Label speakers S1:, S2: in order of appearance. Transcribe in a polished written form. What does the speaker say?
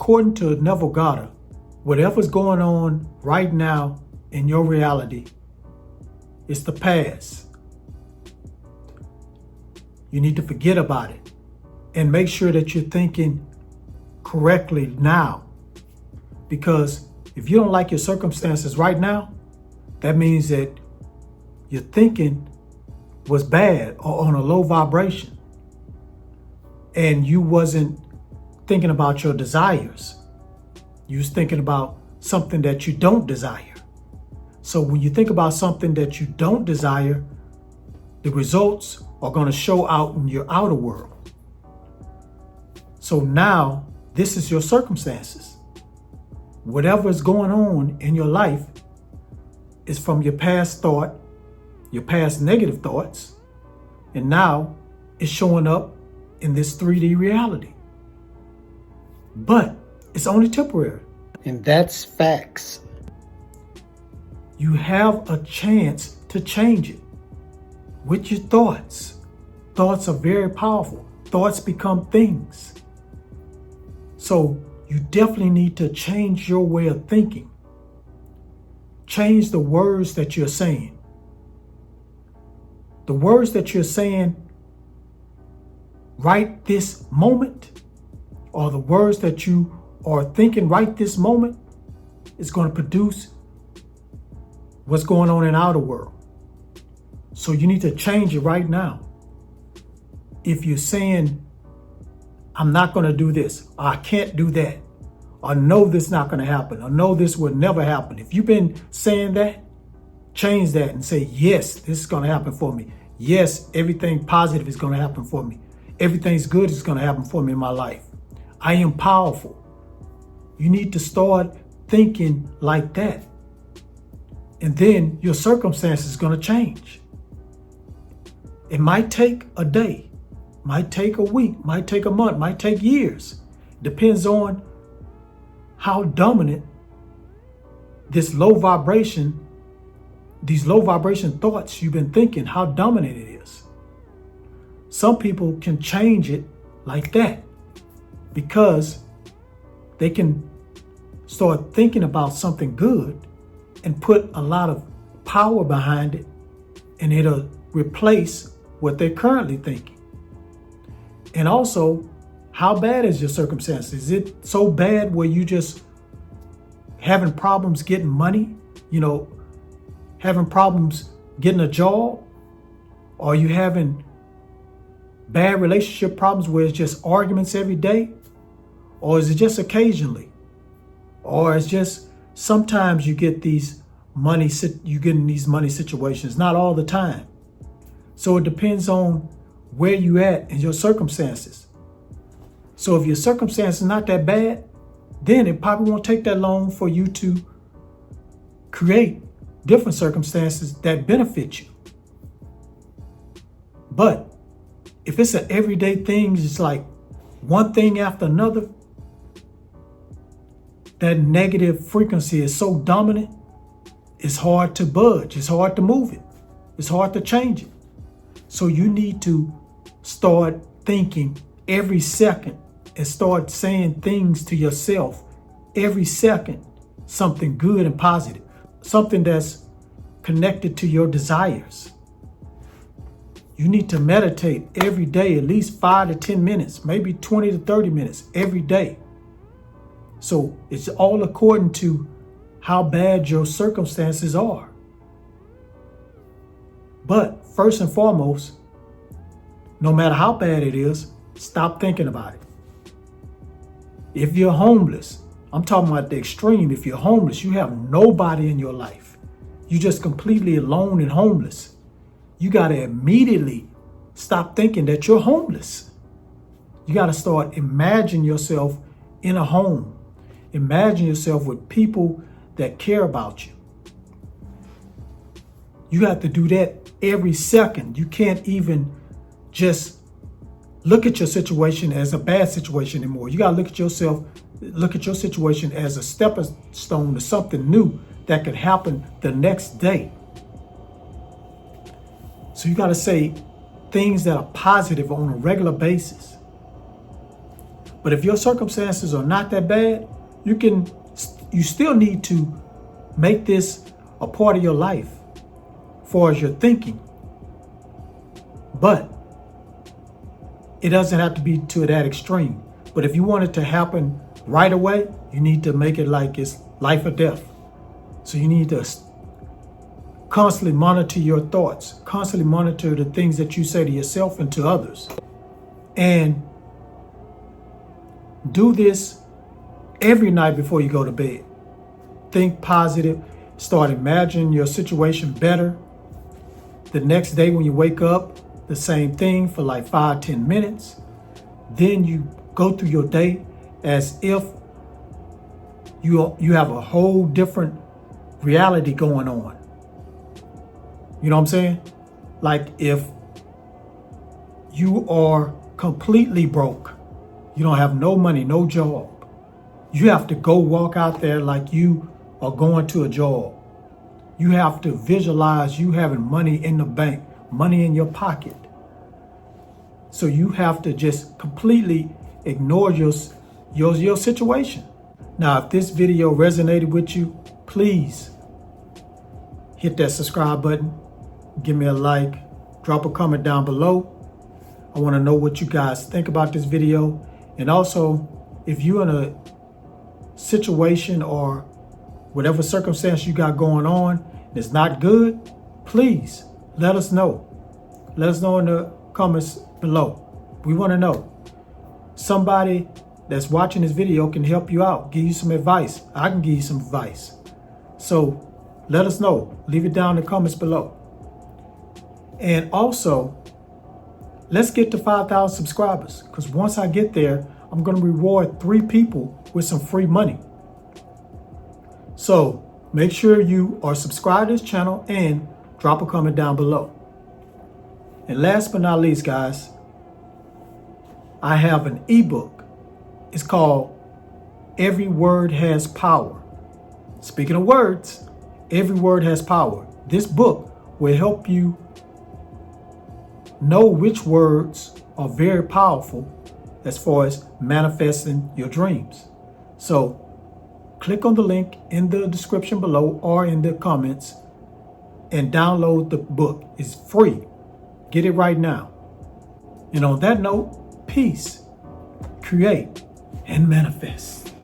S1: according to Neville Goddard, whatever's going on right now in your reality is the past. You need to forget about it and make sure that you're thinking correctly now. Because if you don't like your circumstances right now, that means that your thinking was bad or on a low vibration, and you wasn't thinking about your desires. You was thinking about something that you don't desire. So when you think about something that you don't desire, the results are going to show out in your outer world. So now this is your circumstances. Whatever is going on in your life is from your past thought, your past negative thoughts, and now it's showing up in this 3D reality. But it's only temporary.
S2: And that's facts.
S1: You have a chance to change it with your thoughts. Thoughts are very powerful. Thoughts become things. So you definitely need to change your way of thinking. Change the words that you're saying. The words that you're saying right this moment, or the words that you are thinking right this moment, is going to produce what's going on in the outer world. So you need to change it right now. If you're saying, I'm not going to do this, or I can't do that, or no, this is not going to happen, or no, this will never happen. If you've been saying that, change that and say, yes, this is going to happen for me. Yes, everything positive is going to happen for me. Everything's good is going to happen for me in my life. I am powerful. You need to start thinking like that. And then your circumstances is going to change. It might take a day, might take a week, might take a month, might take years. Depends on how dominant these low vibration thoughts you've been thinking, how dominant it is. Some people can change it like that because they can start thinking about something good and put a lot of power behind it, and it'll replace what they're currently thinking. And also, how bad is your circumstance? Is it so bad where you just having problems getting money, having problems getting a job? Or are you having bad relationship problems where it's just arguments every day? Or is it just occasionally? Or it's just sometimes you get these money situations, not all the time. So it depends on where you at in your circumstances. So if your circumstances not that bad, then it probably won't take that long for you to create different circumstances that benefit you. But if it's an everyday thing, it's like one thing after another, that negative frequency is so dominant, it's hard to budge. It's hard to move it. It's hard to change it. So you need to start thinking every second and start saying things to yourself every second, something good and positive, something that's connected to your desires. You need to meditate every day, at least 5 to 10 minutes, maybe 20 to 30 minutes every day. So it's all according to how bad your circumstances are. But first and foremost, no matter how bad it is, stop thinking about it. If you're homeless, I'm talking about the extreme. If you're homeless, you have nobody in your life. You're just completely alone and homeless. You got to immediately stop thinking that you're homeless. You got to start imagining yourself in a home. Imagine yourself with people that care about you. You have to do that every second. You can't even just look at your situation as a bad situation anymore. You got to look at your situation as a stepping stone to something new that could happen the next day. So you got to say things that are positive on a regular basis. But if your circumstances are not that bad, you still need to make this a part of your life as far as your thinking. But it doesn't have to be to that extreme. But if you want it to happen right away, you need to make it like it's life or death. So you need to constantly monitor your thoughts, constantly monitor the things that you say to yourself and to others. And do this every night before you go to bed. Think positive. Start imagining your situation better. The next day when you wake up, the same thing for like 5-10 minutes. Then you go through your day as if you have a whole different reality going on. You know what I'm saying? Like if you are completely broke, you don't have no money, no job, you have to go walk out there like you are going to a job. You have to visualize you having money in the bank, money in your pocket. So you have to just completely ignore your situation. Now, if this video resonated with you, please hit that subscribe button, give me a like, drop a comment down below. I want to know what you guys think about this video. And also, if you're in a situation or whatever circumstance you got going on and it's not good, please let us know. Let us know in the comments below. We want to know. Somebody that's watching this video can help you out, give you some advice. I can give you some advice. So let us know. Leave it down in the comments below. And also, let's get to 5,000 subscribers, because once I get there, I'm going to reward 3 people with some free money. So make sure you are subscribed to this channel and drop a comment down below. And last but not least, guys, I have an ebook. It's called Every Word Has Power. Speaking of words, every word has power. This book will help you know which words are very powerful as far as manifesting your dreams. So click on the link in the description below or in the comments and download the book. It's free. Get it right now. And on that note, peace, create, and manifest.